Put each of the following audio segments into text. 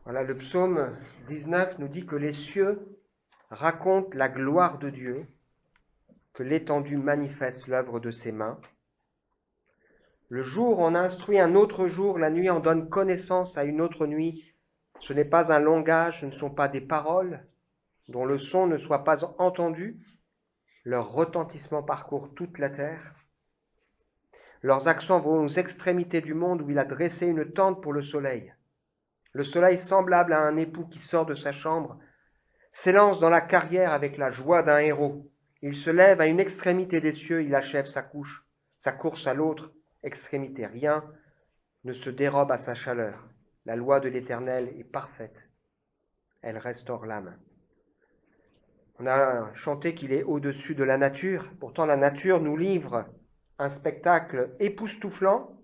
Voilà, le psaume 19 nous dit que les cieux racontent la gloire de Dieu, que l'étendue manifeste l'œuvre de ses mains. Le jour en instruit un autre jour, la nuit en donne connaissance à une autre nuit. Ce n'est pas un langage, ce ne sont pas des paroles dont le son ne soit pas entendu. Leur retentissement parcourt toute la terre. Leurs accents vont aux extrémités du monde où il a dressé une tente pour le soleil. Le soleil, semblable à un époux qui sort de sa chambre, s'élance dans la carrière avec la joie d'un héros. Il se lève à une extrémité des cieux, il achève sa course à l'autre extrémité. Rien ne se dérobe à sa chaleur. La loi de l'Éternel est parfaite. Elle restaure l'âme. On a chanté qu'il est au-dessus de la nature. Pourtant, la nature nous livre un spectacle époustouflant,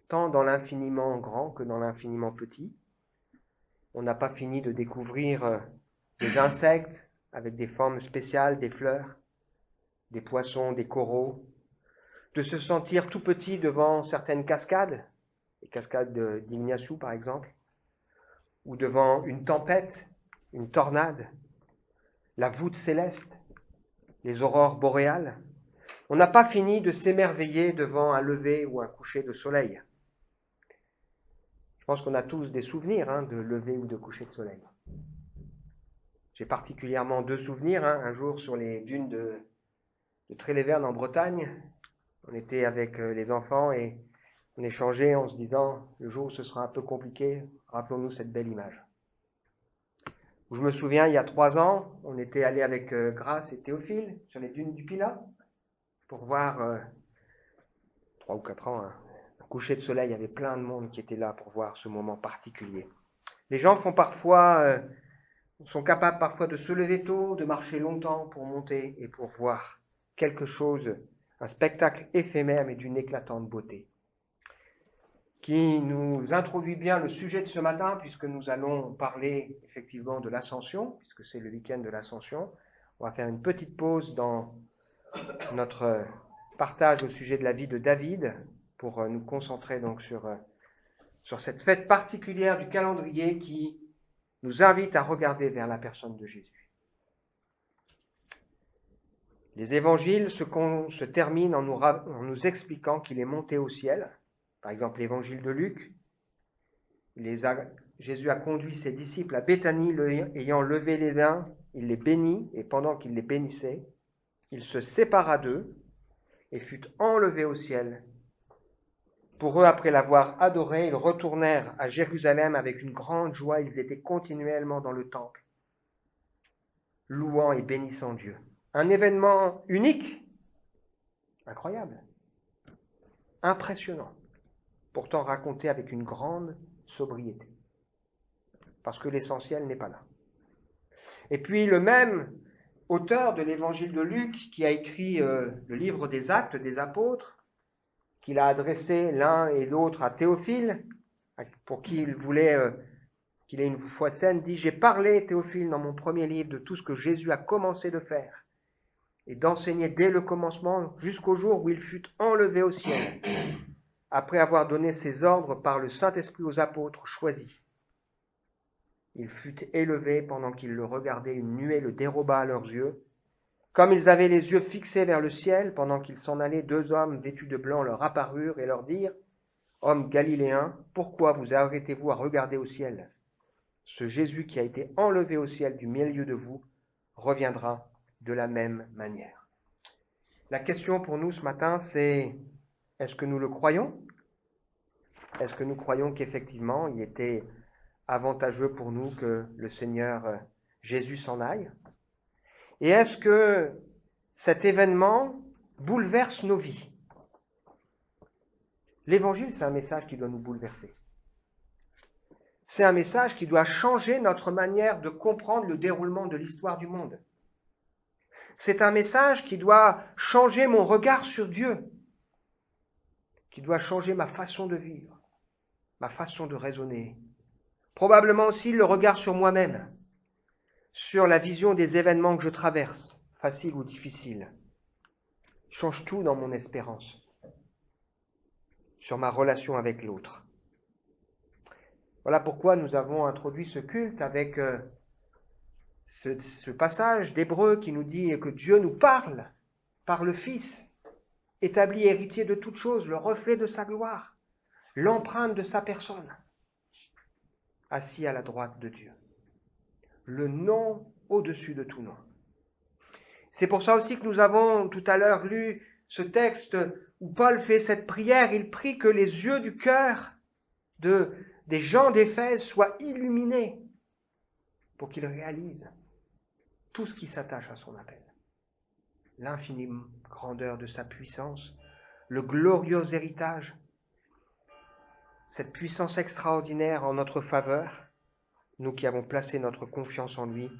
tant dans l'infiniment grand que dans l'infiniment petit. On n'a pas fini de découvrir des insectes avec des formes spéciales, des fleurs, des poissons, des coraux, de se sentir tout petit devant certaines cascades, les cascades d'Ignaçu par exemple, ou devant une tempête, une tornade, la voûte céleste, les aurores boréales. On n'a pas fini de s'émerveiller devant un lever ou un coucher de soleil. Je pense qu'on a tous des souvenirs de lever ou de coucher de soleil. J'ai particulièrement deux souvenirs. Un jour sur les dunes de Tréléverne en Bretagne, on était avec les enfants et on échangeait en se disant le jour où ce sera un peu compliqué, rappelons-nous cette belle image. Je me souviens, il y a 3 ans, on était allé avec Grace et Théophile sur les dunes du Pilat pour voir 3 ou 4 ans, un coucher de soleil. Il y avait plein de monde qui était là pour voir ce moment particulier. Les gens sont capables parfois de se lever tôt, de marcher longtemps pour monter et pour voir quelque chose, un spectacle éphémère mais d'une éclatante beauté, qui nous introduit bien le sujet de ce matin, puisque nous allons parler effectivement de l'Ascension, puisque c'est le week-end de l'Ascension. On va faire une petite pause dans notre partage au sujet de la vie de David, pour nous concentrer donc sur cette fête particulière du calendrier qui nous invite à regarder vers la personne de Jésus. Les évangiles se terminent en nous expliquant qu'il est monté au ciel. Par exemple, l'évangile de Luc, Jésus a conduit ses disciples à Béthanie, ayant levé les mains, il les bénit, et pendant qu'il les bénissait, il se sépara d'eux et fut enlevé au ciel. Pour eux, après l'avoir adoré, ils retournèrent à Jérusalem avec une grande joie. Ils étaient continuellement dans le temple, louant et bénissant Dieu. Un événement unique, incroyable, impressionnant, pourtant raconté avec une grande sobriété, parce que l'essentiel n'est pas là. Et puis le même auteur de l'évangile de Luc, qui a écrit le livre des Actes des Apôtres, qu'il a adressé l'un et l'autre à Théophile, pour qui il voulait qu'il ait une foi saine, dit « J'ai parlé, Théophile, dans mon premier livre, de tout ce que Jésus a commencé de faire, et d'enseigner dès le commencement jusqu'au jour où il fut enlevé au ciel, après avoir donné ses ordres par le Saint-Esprit aux apôtres choisis. Il fut élevé pendant qu'ils le regardaient, une nuée le déroba à leurs yeux. Comme ils avaient les yeux fixés vers le ciel, pendant qu'ils s'en allaient, 2 hommes vêtus de blanc leur apparurent et leur dirent « Hommes galiléens, pourquoi vous arrêtez-vous à regarder au ciel ? Ce Jésus qui a été enlevé au ciel du milieu de vous reviendra de la même manière. » La question pour nous ce matin, c'est est-ce que nous le croyons ? Est-ce que nous croyons qu'effectivement, il était avantageux pour nous que le Seigneur Jésus s'en aille ? Et est-ce que cet événement bouleverse nos vies ? L'Évangile, c'est un message qui doit nous bouleverser. C'est un message qui doit changer notre manière de comprendre le déroulement de l'histoire du monde. C'est un message qui doit changer mon regard sur Dieu, qui doit changer ma façon de vivre, ma façon de raisonner. Probablement aussi le regard sur moi-même, sur la vision des événements que je traverse, faciles ou difficiles. Change tout dans mon espérance, sur ma relation avec l'autre. Voilà pourquoi nous avons introduit ce culte avec ce passage d'Hébreux qui nous dit que Dieu nous parle par le Fils, établi héritier de toutes choses, le reflet de sa gloire, l'empreinte de sa personne, assis à la droite de Dieu. Le nom au-dessus de tout nom. C'est pour ça aussi que nous avons tout à l'heure lu ce texte où Paul fait cette prière. Il prie que les yeux du cœur des gens d'Éphèse soient illuminés pour qu'ils réalisent tout ce qui s'attache à son appel. L'infinie grandeur de sa puissance, le glorieux héritage, cette puissance extraordinaire en notre faveur, nous qui avons placé notre confiance en lui,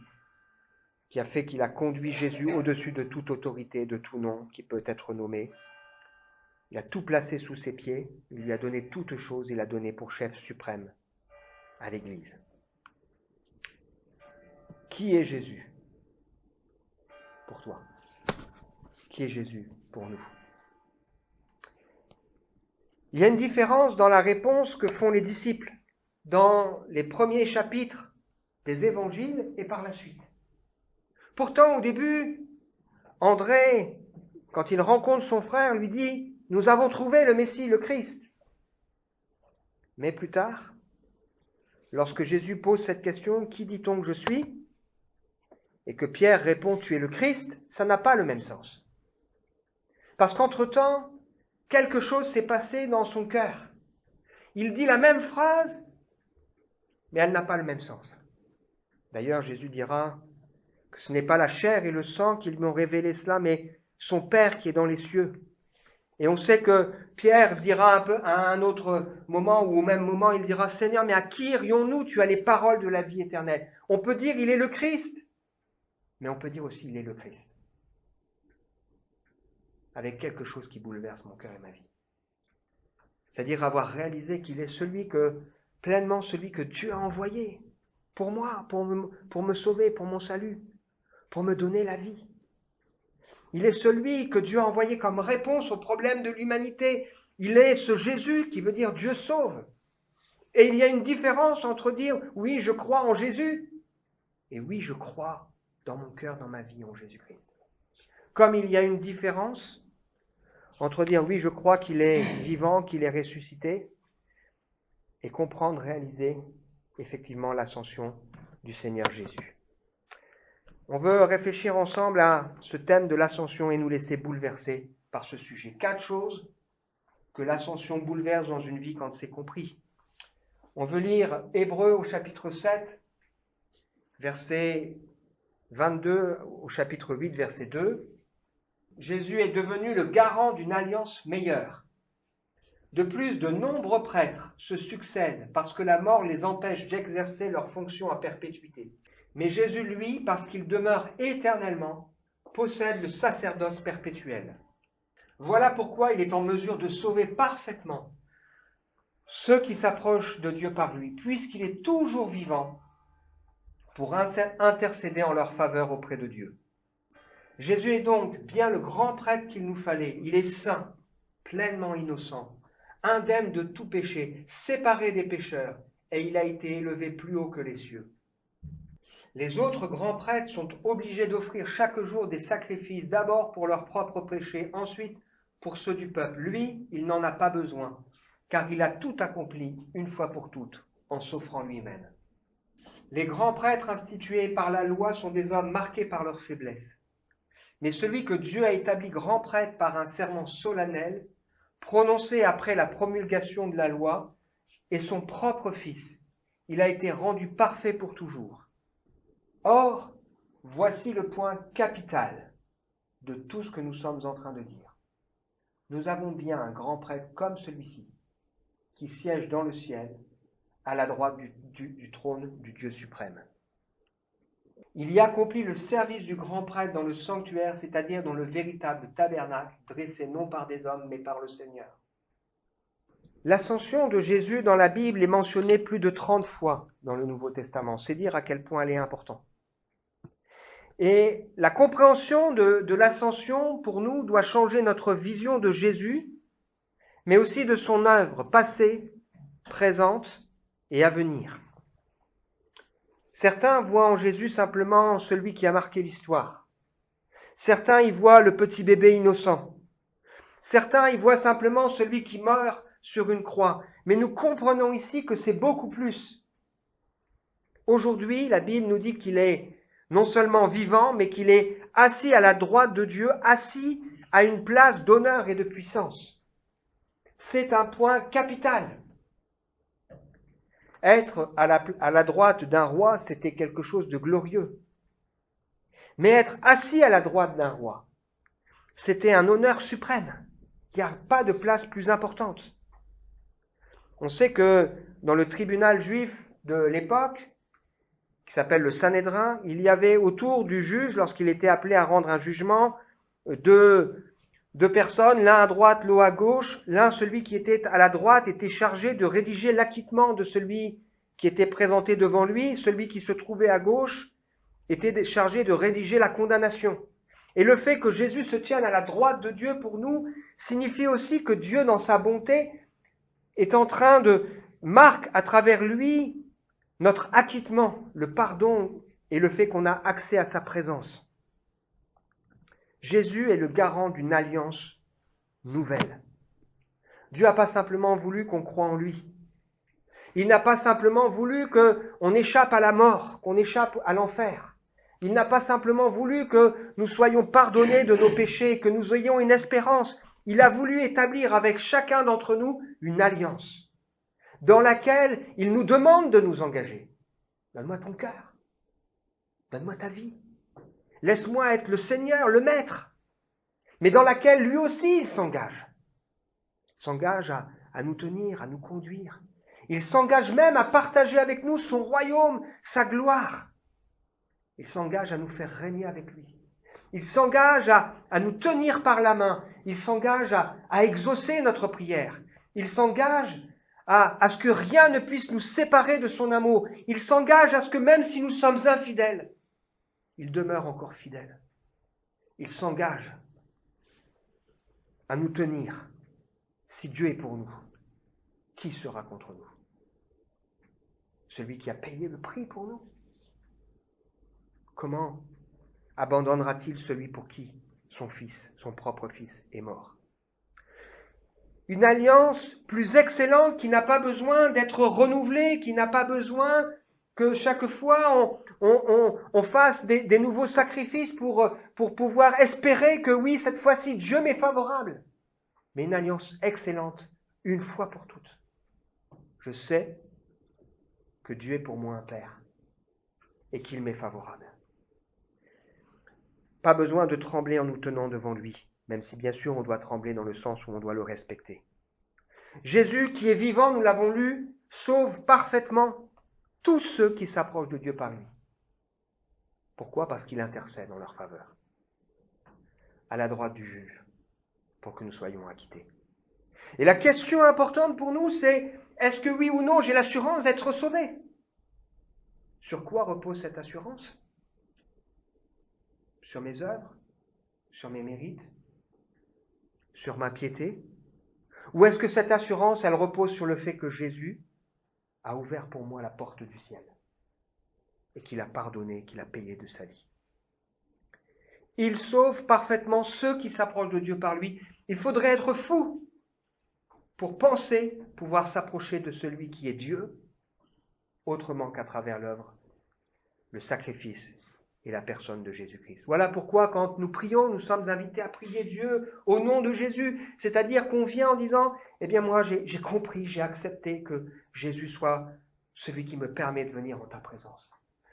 qui a fait qu'il a conduit Jésus au-dessus de toute autorité, de tout nom qui peut être nommé. Il a tout placé sous ses pieds, il lui a donné toutes choses, il a donné pour chef suprême à l'Église. Qui est Jésus pour toi? Qui est Jésus pour nous? Il y a une différence dans la réponse que font les disciples dans les premiers chapitres des évangiles et par la suite. Pourtant, au début, André, quand il rencontre son frère, lui dit « Nous avons trouvé le Messie, le Christ ». Mais plus tard, lorsque Jésus pose cette question « Qui dit-on que je suis ?» et que Pierre répond « Tu es le Christ », ça n'a pas le même sens. Parce qu'entre-temps, quelque chose s'est passé dans son cœur. Il dit la même phrase, mais elle n'a pas le même sens. D'ailleurs, Jésus dira que ce n'est pas la chair et le sang qui lui ont révélé cela, mais son Père qui est dans les cieux. Et on sait que Pierre dira un peu à un autre moment, ou au même moment, il dira « Seigneur, mais à qui irions-nous? Tu as les paroles de la vie éternelle. » On peut dire « Il est le Christ », mais on peut dire aussi « Il est le Christ », avec quelque chose qui bouleverse mon cœur et ma vie. C'est-à-dire avoir réalisé qu'il est pleinement celui que Dieu a envoyé pour moi, pour me sauver, pour mon salut, pour me donner la vie. Il est celui que Dieu a envoyé comme réponse aux problèmes de l'humanité. Il est ce Jésus qui veut dire Dieu sauve. Et il y a une différence entre dire oui, je crois en Jésus et oui, je crois dans mon cœur, dans ma vie en Jésus-Christ. Comme il y a une différence entre dire oui, je crois qu'il est vivant, qu'il est ressuscité, et comprendre, réaliser effectivement l'ascension du Seigneur Jésus. On veut réfléchir ensemble à ce thème de l'ascension et nous laisser bouleverser par ce sujet. 4 choses que l'ascension bouleverse dans une vie quand c'est compris. On veut lire Hébreux au chapitre 7, verset 22 au chapitre 8, verset 2. Jésus est devenu le garant d'une alliance meilleure. De plus, de nombreux prêtres se succèdent parce que la mort les empêche d'exercer leur fonction à perpétuité. Mais Jésus, lui, parce qu'il demeure éternellement, possède le sacerdoce perpétuel. Voilà pourquoi il est en mesure de sauver parfaitement ceux qui s'approchent de Dieu par lui, puisqu'il est toujours vivant pour intercéder en leur faveur auprès de Dieu. Jésus est donc bien le grand prêtre qu'il nous fallait. Il est saint, pleinement innocent, indemne de tout péché, séparé des pécheurs, et il a été élevé plus haut que les cieux. Les autres grands prêtres sont obligés d'offrir chaque jour des sacrifices, d'abord pour leurs propres péchés, ensuite pour ceux du peuple. Lui, il n'en a pas besoin, car il a tout accompli une fois pour toutes, en s'offrant lui-même. Les grands prêtres institués par la loi sont des hommes marqués par leur faiblesse. Mais celui que Dieu a établi grand prêtre par un serment solennel, prononcé après la promulgation de la loi, est son propre Fils. Il a été rendu parfait pour toujours. Or, voici le point capital de tout ce que nous sommes en train de dire. Nous avons bien un grand prêtre comme celui-ci, qui siège dans le ciel, à la droite du trône du Dieu suprême. Il y accomplit le service du grand prêtre dans le sanctuaire, c'est-à-dire dans le véritable tabernacle, dressé non par des hommes, mais par le Seigneur. L'ascension de Jésus dans la Bible est mentionnée plus de 30 fois dans le Nouveau Testament. C'est dire à quel point elle est importante. Et la compréhension de l'ascension, pour nous, doit changer notre vision de Jésus, mais aussi de son œuvre passée, présente et à venir. Certains voient en Jésus simplement celui qui a marqué l'histoire. Certains y voient le petit bébé innocent. Certains y voient simplement celui qui meurt sur une croix. Mais nous comprenons ici que c'est beaucoup plus. Aujourd'hui, la Bible nous dit qu'il est non seulement vivant, mais qu'il est assis à la droite de Dieu, assis à une place d'honneur et de puissance. C'est un point capital. Être à la droite d'un roi, c'était quelque chose de glorieux. Mais être assis à la droite d'un roi, c'était un honneur suprême. Il n'y a pas de place plus importante. On sait que dans le tribunal juif de l'époque, qui s'appelle le Sanhédrin, il y avait autour du juge, lorsqu'il était appelé à rendre un jugement, deux personnes, l'un à droite, l'autre à gauche. L'un, celui qui était à la droite, était chargé de rédiger l'acquittement de celui qui était présenté devant lui. Celui qui se trouvait à gauche était chargé de rédiger la condamnation. Et le fait que Jésus se tienne à la droite de Dieu pour nous signifie aussi que Dieu, dans sa bonté, est en train de marquer à travers lui notre acquittement, le pardon et le fait qu'on a accès à sa présence. Jésus est le garant d'une alliance nouvelle. Dieu n'a pas simplement voulu qu'on croie en lui. Il n'a pas simplement voulu qu'on échappe à la mort, qu'on échappe à l'enfer. Il n'a pas simplement voulu que nous soyons pardonnés de nos péchés, que nous ayons une espérance. Il a voulu établir avec chacun d'entre nous une alliance dans laquelle il nous demande de nous engager. Donne-moi ton cœur. Donne-moi ta vie. Laisse-moi être le Seigneur, le Maître. Mais dans laquelle lui aussi il s'engage. Il s'engage à nous tenir, à nous conduire. Il s'engage même à partager avec nous son royaume, sa gloire. Il s'engage à nous faire régner avec lui. Il s'engage à nous tenir par la main. Il s'engage à exaucer notre prière. Il s'engage à ce que rien ne puisse nous séparer de son amour. Il s'engage à ce que même si nous sommes infidèles, il demeure encore fidèle. Il s'engage à nous tenir. Si Dieu est pour nous, qui sera contre nous? Celui qui a payé le prix pour nous. Comment abandonnera-t-il celui pour qui son fils, son propre fils, est mort? Une alliance plus excellente qui n'a pas besoin d'être renouvelée, qui n'a pas besoin que chaque fois on fasse des nouveaux sacrifices pour pouvoir espérer que oui, cette fois-ci, Dieu m'est favorable. Mais une alliance excellente, une fois pour toutes. Je sais que Dieu est pour moi un Père et qu'il m'est favorable. Pas besoin de trembler en nous tenant devant lui, même si bien sûr on doit trembler dans le sens où on doit le respecter. Jésus qui est vivant, nous l'avons lu, sauve parfaitement tous ceux qui s'approchent de Dieu par lui. Pourquoi? Parce qu'il intercède en leur faveur, à la droite du juge, pour que nous soyons acquittés. Et la question importante pour nous, c'est est-ce que oui ou non j'ai l'assurance d'être sauvé? Sur quoi repose cette assurance? Sur mes œuvres? Sur mes mérites? Sur ma piété? Ou est-ce que cette assurance, elle repose sur le fait que Jésus a ouvert pour moi la porte du ciel et qu'il a pardonné, qu'il a payé de sa vie? Il sauve parfaitement ceux qui s'approchent de Dieu par lui. Il faudrait être fou pour penser pouvoir s'approcher de celui qui est Dieu autrement qu'à travers l'œuvre, le sacrifice et la personne de Jésus-Christ. Voilà pourquoi quand nous prions, nous sommes invités à prier Dieu au nom de Jésus, c'est-à-dire qu'on vient en disant, eh bien moi j'ai compris, j'ai accepté que Jésus soit celui qui me permet de venir en ta présence.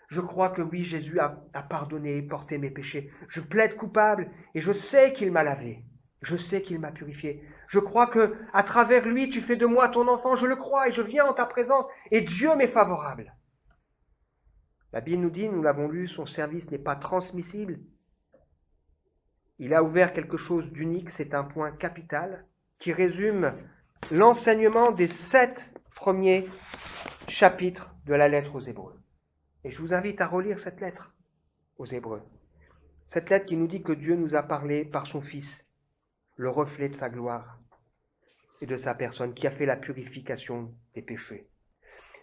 Je crois que oui, Jésus a pardonné et porté mes péchés. Je plaide coupable et je sais qu'il m'a lavé. Je sais qu'il m'a purifié. Je crois que à travers lui, tu fais de moi ton enfant. Je le crois et je viens en ta présence et Dieu m'est favorable. La Bible nous dit, nous l'avons lu, son service n'est pas transmissible. Il a ouvert quelque chose d'unique, c'est un point capital qui résume l'enseignement des 7 premiers chapitres de la lettre aux Hébreux. Et je vous invite à relire cette lettre aux Hébreux. Cette lettre qui nous dit que Dieu nous a parlé par son Fils, le reflet de sa gloire et de sa personne, qui a fait la purification des péchés.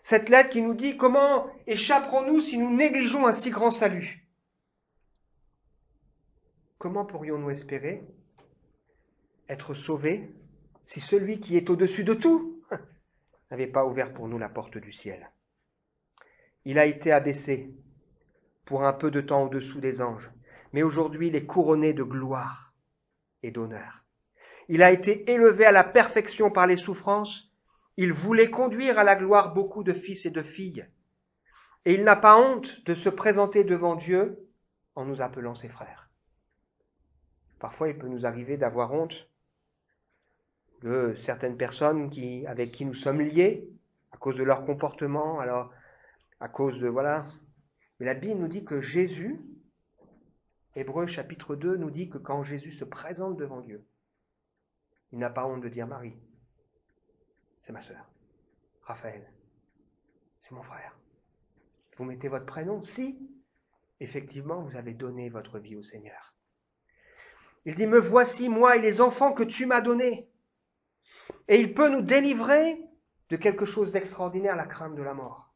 Cette lettre qui nous dit comment échapperons-nous si nous négligeons un si grand salut? Comment pourrions-nous espérer être sauvés si celui qui est au-dessus de tout n'avait pas ouvert pour nous la porte du ciel? Il a été abaissé pour un peu de temps au-dessous des anges, mais aujourd'hui il est couronné de gloire et d'honneur. Il a été élevé à la perfection par les souffrances. Il voulait conduire à la gloire beaucoup de fils et de filles. Et il n'a pas honte de se présenter devant Dieu en nous appelant ses frères. Parfois, il peut nous arriver d'avoir honte de certaines personnes avec qui nous sommes liés à cause de leur comportement, alors à cause de, voilà. Mais la Bible nous dit que Jésus, Hébreux chapitre 2, nous dit que quand Jésus se présente devant Dieu, il n'a pas honte de dire Marie, c'est ma sœur. Raphaël, c'est mon frère. Vous mettez votre prénom si, effectivement, vous avez donné votre vie au Seigneur. Il dit, me voici, moi et les enfants que tu m'as donnés. Et il peut nous délivrer de quelque chose d'extraordinaire, la crainte de la mort.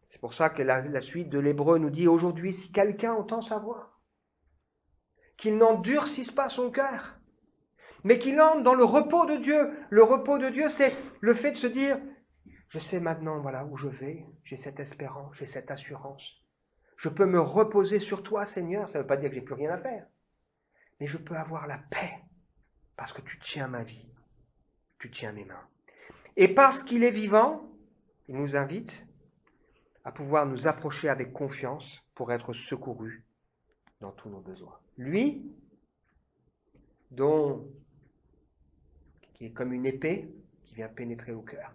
C'est pour ça que la suite de l'Hébreu nous dit, aujourd'hui, si quelqu'un entend sa voix, qu'il n'endurcisse pas son cœur, mais qu'il entre dans le repos de Dieu. Le repos de Dieu, c'est le fait de se dire, je sais maintenant voilà où je vais, j'ai cette espérance, j'ai cette assurance. Je peux me reposer sur toi, Seigneur. Ça ne veut pas dire que j'ai plus rien à faire. Mais je peux avoir la paix parce que tu tiens ma vie, tu tiens mes mains. Et parce qu'il est vivant, il nous invite à pouvoir nous approcher avec confiance pour être secourus dans tous nos besoins. Lui, qui est comme une épée qui vient pénétrer au cœur,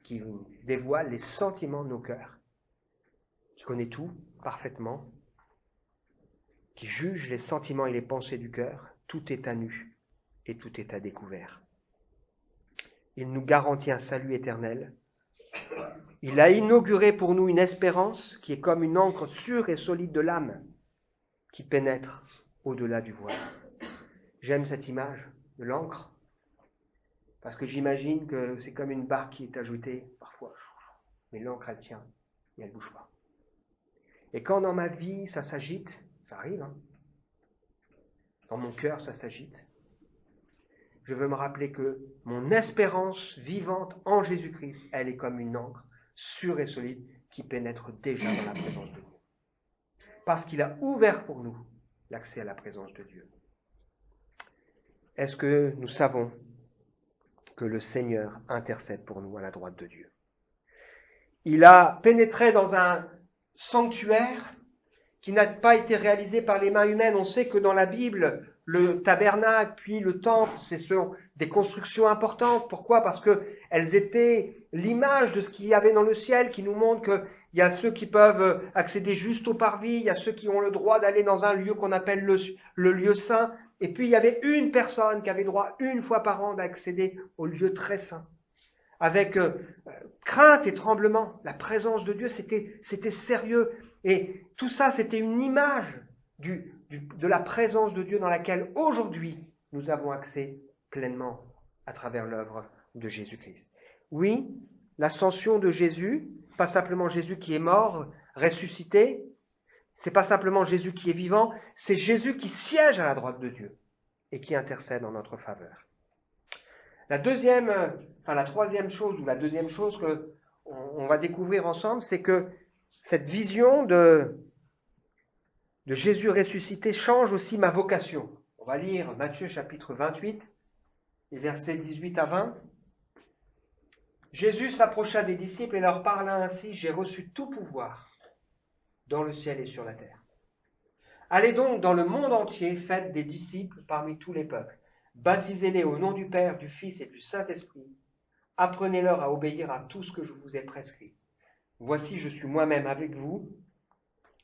qui dévoile les sentiments de nos cœurs, qui connaît tout parfaitement, qui juge les sentiments et les pensées du cœur, tout est à nu et tout est à découvert. Il nous garantit un salut éternel. Il a inauguré pour nous une espérance qui est comme une encre sûre et solide de l'âme qui pénètre au-delà du voile. J'aime cette image de l'encre parce que j'imagine que c'est comme une barque qui est ajoutée parfois, mais l'encre elle tient et elle ne bouge pas. Et quand dans ma vie ça s'agite, ça arrive, dans mon cœur ça s'agite, je veux me rappeler que mon espérance vivante en Jésus-Christ, elle est comme une encre sûre et solide qui pénètre déjà dans la présence de Dieu. Parce qu'il a ouvert pour nous l'accès à la présence de Dieu. Est-ce que nous savons que le Seigneur intercède pour nous à la droite de Dieu? Il a pénétré dans un sanctuaire qui n'a pas été réalisé par les mains humaines. On sait que dans la Bible, le tabernacle puis le temple, ce sont des constructions importantes. Pourquoi? Parce qu'elles étaient l'image de ce qu'il y avait dans le ciel, qui nous montre qu'il y a ceux qui peuvent accéder juste au parvis, il y a ceux qui ont le droit d'aller dans un lieu qu'on appelle le lieu saint, et puis il y avait une personne qui avait droit une fois par an d'accéder au lieu très saint. Avec crainte et tremblement, la présence de Dieu, c'était sérieux. Et tout ça, c'était une image de la présence de Dieu dans laquelle aujourd'hui nous avons accès pleinement à travers l'œuvre de Jésus-Christ. Oui, l'ascension de Jésus, pas simplement Jésus qui est mort, ressuscité, c'est pas simplement Jésus qui est vivant, c'est Jésus qui siège à la droite de Dieu et qui intercède en notre faveur. La troisième chose qu'on va découvrir ensemble, c'est que cette vision de Jésus ressuscité change aussi ma vocation. On va lire Matthieu chapitre 28, les versets 18 à 20. Jésus s'approcha des disciples et leur parla ainsi, « J'ai reçu tout pouvoir dans le ciel et sur la terre. Allez donc dans le monde entier, faites des disciples parmi tous les peuples. Baptisez-les au nom du Père, du Fils et du Saint-Esprit. Apprenez-leur à obéir à tout ce que je vous ai prescrit. Voici, je suis moi-même avec vous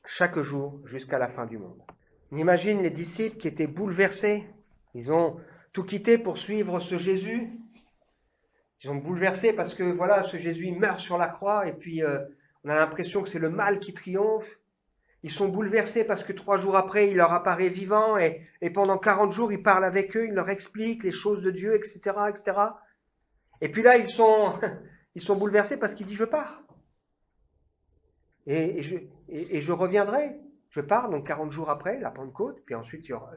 chaque jour jusqu'à la fin du monde. » On imagine les disciples qui étaient bouleversés. Ils ont tout quitté pour suivre ce Jésus. Ils sont bouleversés parce que voilà, ce Jésus meurt sur la croix et puis on a l'impression que c'est le mal qui triomphe. Ils sont bouleversés parce que 3 jours après, il leur apparaît vivant et pendant 40 jours, il parle avec eux, il leur explique les choses de Dieu, etc., etc. Et puis là, ils sont bouleversés parce qu'il dit, je pars. Et je reviendrai. Je pars, donc 40 jours après, la Pentecôte, puis ensuite il y aura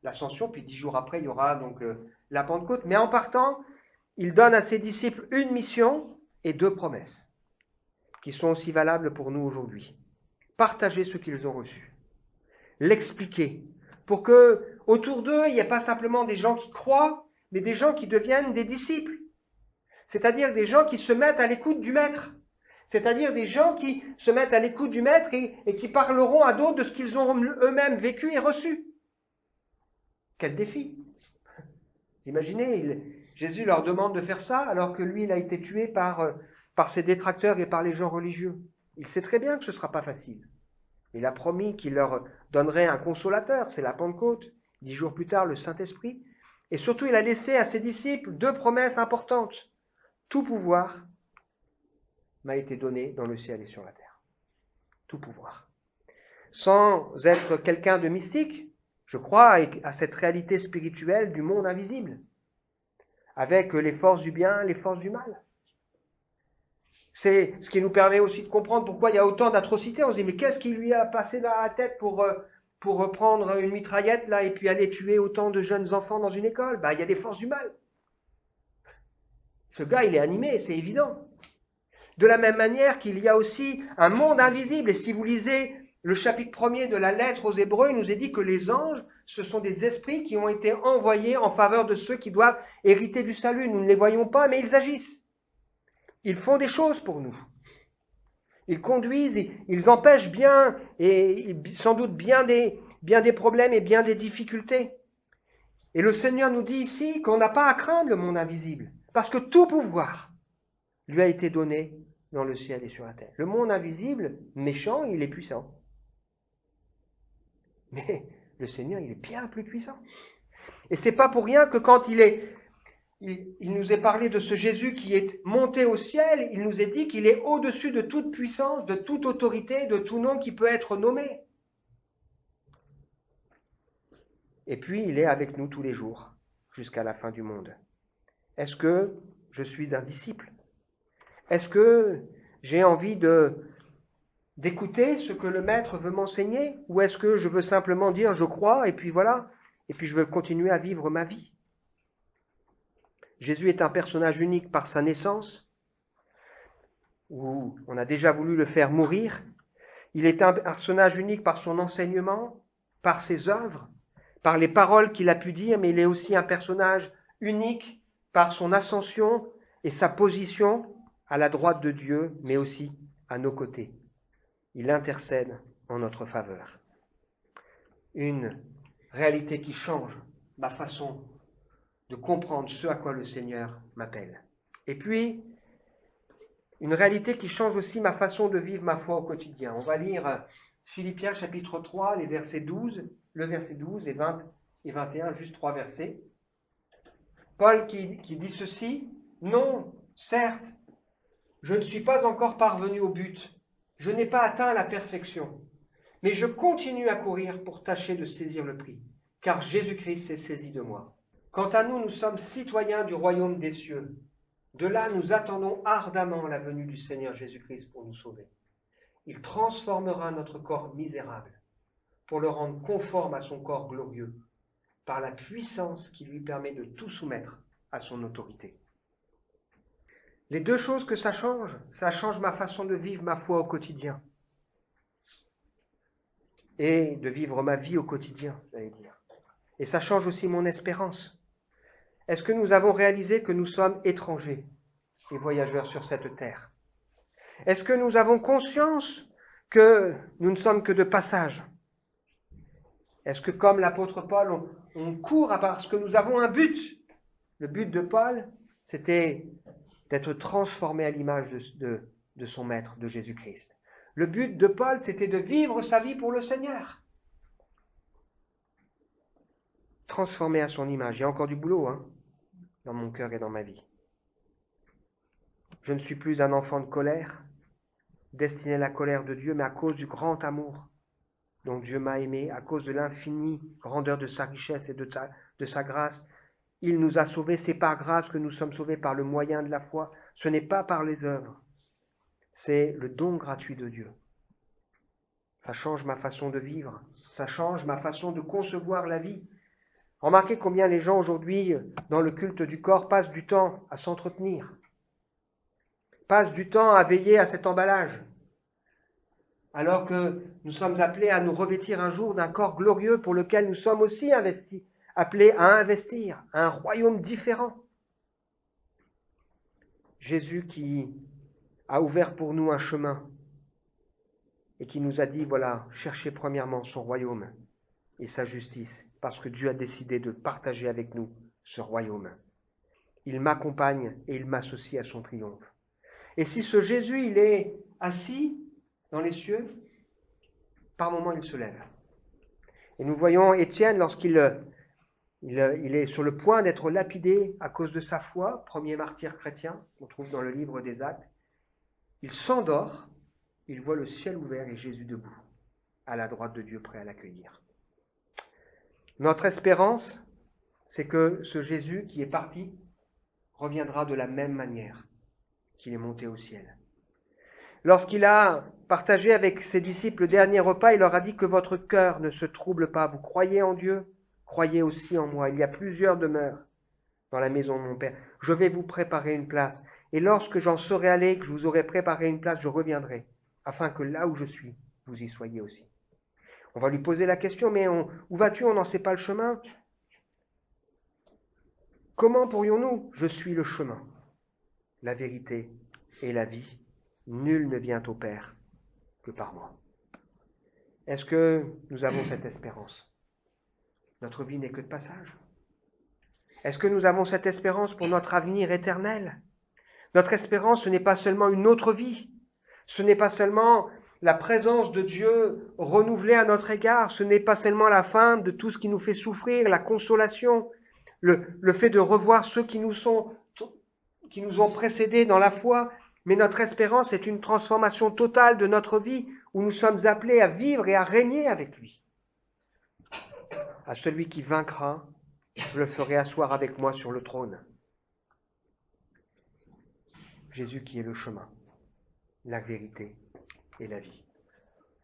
l'Ascension, puis 10 jours après, il y aura donc la Pentecôte. Mais en partant, il donne à ses disciples une mission et 2 promesses, qui sont aussi valables pour nous aujourd'hui. Partager ce qu'ils ont reçu, l'expliquer, pour que autour d'eux, il n'y ait pas simplement des gens qui croient, mais des gens qui deviennent des disciples. C'est-à-dire des gens qui se mettent à l'écoute du Maître. C'est-à-dire des gens qui se mettent à l'écoute du Maître et qui parleront à d'autres de ce qu'ils ont eux-mêmes vécu et reçu. Quel défi! Vous imaginez, Jésus leur demande de faire ça alors que lui, il a été tué par ses détracteurs et par les gens religieux. Il sait très bien que ce ne sera pas facile. Il a promis qu'il leur donnerait un consolateur, c'est la Pentecôte. 10 jours plus tard, le Saint-Esprit. Et surtout, il a laissé à ses disciples 2 promesses importantes. Tout pouvoir m'a été donné dans le ciel et sur la terre. Tout pouvoir. Sans être quelqu'un de mystique, je crois à cette réalité spirituelle du monde invisible, avec les forces du bien, les forces du mal. C'est ce qui nous permet aussi de comprendre pourquoi il y a autant d'atrocités. On se dit, mais qu'est-ce qui lui a passé dans la tête pour prendre une mitraillette là et puis aller tuer autant de jeunes enfants dans une école? Il y a des forces du mal. Ce gars, il est animé, c'est évident. De la même manière qu'il y a aussi un monde invisible. Et si vous lisez le chapitre 1er de la lettre aux Hébreux, il nous est dit que les anges, ce sont des esprits qui ont été envoyés en faveur de ceux qui doivent hériter du salut. Nous ne les voyons pas, mais ils agissent. Ils font des choses pour nous. Ils conduisent, ils empêchent bien, et sans doute bien des problèmes et bien des difficultés. Et le Seigneur nous dit ici qu'on n'a pas à craindre le monde invisible, parce que tout pouvoir lui a été donné dans le ciel et sur la terre. Le monde invisible, méchant, il est puissant. Mais le Seigneur, il est bien plus puissant. Et c'est pas pour rien que quand il nous est parlé de ce Jésus qui est monté au ciel, il nous est dit qu'il est au-dessus de toute puissance, de toute autorité, de tout nom qui peut être nommé. Et puis, il est avec nous tous les jours, jusqu'à la fin du monde. Est-ce que je suis un disciple? Est-ce que j'ai envie d'écouter ce que le Maître veut m'enseigner? Ou est-ce que je veux simplement dire je crois et puis voilà, et puis je veux continuer à vivre ma vie? Jésus est un personnage unique par sa naissance, où on a déjà voulu le faire mourir. Il est un personnage unique par son enseignement, par ses œuvres, par les paroles qu'il a pu dire, mais il est aussi un personnage unique par son ascension et sa position à la droite de Dieu, mais aussi à nos côtés. Il intercède en notre faveur. Une réalité qui change ma façon de comprendre ce à quoi le Seigneur m'appelle. Et puis, une réalité qui change aussi ma façon de vivre ma foi au quotidien. On va lire Philippiens chapitre 3, les versets 12, le verset 12 et 20 et 21, juste 3 versets. Paul qui dit ceci: « Non, certes, je ne suis pas encore parvenu au but, je n'ai pas atteint la perfection, mais je continue à courir pour tâcher de saisir le prix, car Jésus-Christ s'est saisi de moi. Quant à nous, nous sommes citoyens du royaume des cieux. De là, nous attendons ardemment la venue du Seigneur Jésus-Christ pour nous sauver. Il transformera notre corps misérable pour le rendre conforme à son corps glorieux, par la puissance qui lui permet de tout soumettre à son autorité. » Les deux choses que ça change ma façon de vivre ma foi au quotidien et de vivre ma vie au quotidien, j'allais dire. Et ça change aussi mon espérance. Est-ce que nous avons réalisé que nous sommes étrangers et voyageurs sur cette terre? Est-ce que nous avons conscience que nous ne sommes que de passage? Est-ce que, comme l'apôtre Paul, on court parce que nous avons un but? Le but de Paul, c'était d'être transformé à l'image de son Maître, de Jésus-Christ. Le but de Paul, c'était de vivre sa vie pour le Seigneur. Transformé à son image. Il y a encore du boulot, dans mon cœur et dans ma vie. Je ne suis plus un enfant de colère, destiné à la colère de Dieu, mais à cause du grand amour dont Dieu m'a aimé, à cause de l'infinie grandeur de sa richesse et de sa grâce, Il nous a sauvés, c'est par grâce que nous sommes sauvés par le moyen de la foi. Ce n'est pas par les œuvres. C'est le don gratuit de Dieu. Ça change ma façon de vivre. Ça change ma façon de concevoir la vie. Remarquez combien les gens aujourd'hui, dans le culte du corps, passent du temps à s'entretenir, passent du temps à veiller à cet emballage, alors que nous sommes appelés à nous revêtir un jour d'un corps glorieux pour lequel nous sommes aussi investis, appelés à investir, à un royaume différent. Jésus qui a ouvert pour nous un chemin et qui nous a dit, voilà, cherchez premièrement son royaume et sa justice, parce que Dieu a décidé de partager avec nous ce royaume. Il m'accompagne et il m'associe à son triomphe. Et si ce Jésus, il est assis dans les cieux, par moments il se lève. Et nous voyons Étienne, lorsqu'il est sur le point d'être lapidé à cause de sa foi, premier martyr chrétien, on trouve dans le livre des Actes, il s'endort, il voit le ciel ouvert et Jésus debout, à la droite de Dieu, prêt à l'accueillir. Notre espérance, c'est que ce Jésus qui est parti reviendra de la même manière qu'il est monté au ciel. Lorsqu'il a partagé avec ses disciples le dernier repas, il leur a dit que votre cœur ne se trouble pas. Vous croyez en Dieu, croyez aussi en moi. Il y a plusieurs demeures dans la maison de mon Père. Je vais vous préparer une place. Et lorsque j'en serai allé, que je vous aurai préparé une place, je reviendrai, afin que là où je suis, vous y soyez aussi. On va lui poser la question, mais où vas-tu? On n'en sait pas le chemin. Comment pourrions-nous? Je suis le chemin, la vérité et la vie. Nul ne vient au Père que par moi. Est-ce que nous avons cette espérance? Notre vie n'est que de passage. Est-ce que nous avons cette espérance pour notre avenir éternel? Notre espérance, ce n'est pas seulement une autre vie. Ce n'est pas seulement la présence de Dieu renouvelée à notre égard. Ce n'est pas seulement la fin de tout ce qui nous fait souffrir, la consolation, le fait de revoir ceux qui nous ont précédés dans la foi. Mais notre espérance est une transformation totale de notre vie où nous sommes appelés à vivre et à régner avec lui. À celui qui vaincra, je le ferai asseoir avec moi sur le trône. Jésus qui est le chemin, la vérité et la vie.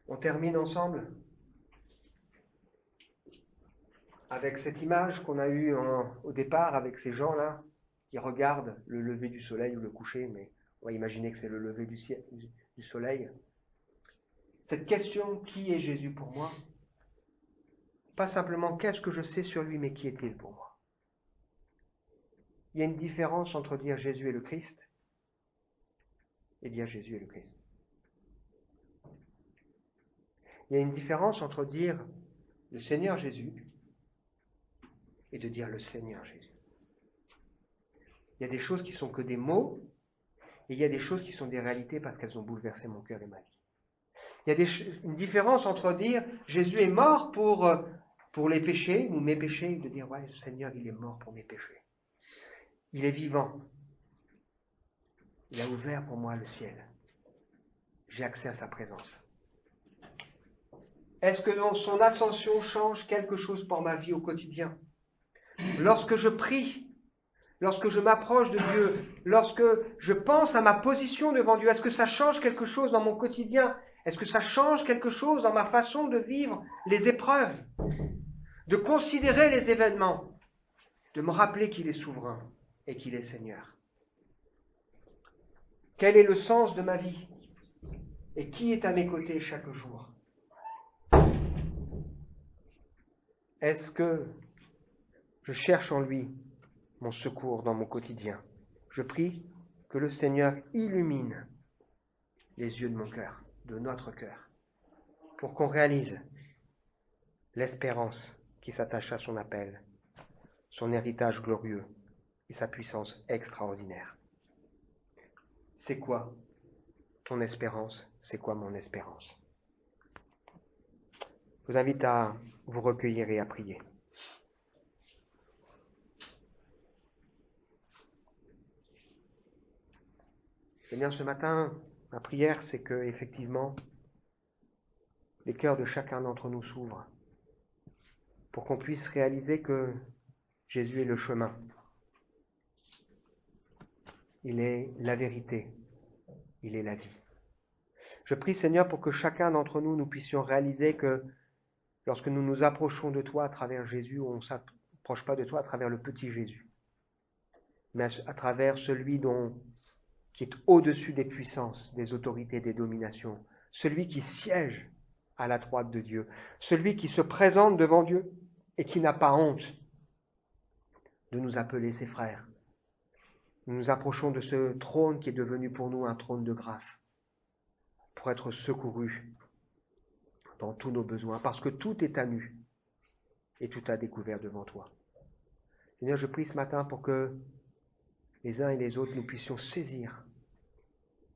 On termine ensemble avec cette image qu'on a eue au départ avec ces gens-là qui regardent le lever du soleil ou le coucher, mais on va imaginer que c'est le lever du soleil. Cette question, qui est Jésus pour moi? Pas simplement qu'est-ce que je sais sur lui, mais qui est-il pour moi? Il y a une différence entre dire Jésus est le Christ et dire Jésus est le Christ. Il y a une différence entre dire le Seigneur Jésus et de dire le Seigneur Jésus. Il y a des choses qui sont que des mots et il y a des choses qui sont des réalités parce qu'elles ont bouleversé mon cœur et ma vie. Il y a une différence entre dire Jésus est mort pour les péchés ou mes péchés, et de dire ouais, le Seigneur il est mort pour mes péchés. Il est vivant. Il a ouvert pour moi le ciel. J'ai accès à sa présence. Est-ce que son ascension change quelque chose pour ma vie au quotidien? Lorsque je prie, lorsque je m'approche de Dieu, lorsque je pense à ma position devant Dieu, est-ce que ça change quelque chose dans mon quotidien? Est-ce que ça change quelque chose dans ma façon de vivre les épreuves, de considérer les événements, de me rappeler qu'il est souverain et qu'il est Seigneur? Quel est le sens de ma vie? Et qui est à mes côtés chaque jour? Est-ce que je cherche en lui mon secours dans mon quotidien? Je prie que le Seigneur illumine les yeux de mon cœur, de notre cœur, pour qu'on réalise l'espérance qui s'attache à son appel, son héritage glorieux et sa puissance extraordinaire. C'est quoi ton espérance? C'est quoi mon espérance? Je vous invite à vous recueillir et à prier. Seigneur, ce matin, ma prière, c'est que, effectivement, les cœurs de chacun d'entre nous s'ouvrent pour qu'on puisse réaliser que Jésus est le chemin. Il est la vérité. Il est la vie. Je prie, Seigneur, pour que chacun d'entre nous, nous puissions réaliser que lorsque nous nous approchons de toi à travers Jésus, on ne s'approche pas de toi à travers le petit Jésus, mais à travers celui qui est au-dessus des puissances, des autorités, des dominations, celui qui siège à la droite de Dieu, celui qui se présente devant Dieu et qui n'a pas honte de nous appeler ses frères. Nous nous approchons de ce trône qui est devenu pour nous un trône de grâce, pour être secourus dans tous nos besoins, parce que tout est à nu et tout a découvert devant toi. Seigneur, je prie ce matin pour que les uns et les autres, nous puissions saisir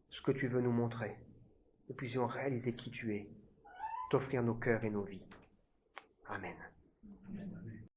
ce que tu veux nous montrer, nous puissions réaliser qui tu es, t'offrir nos cœurs et nos vies. Amen.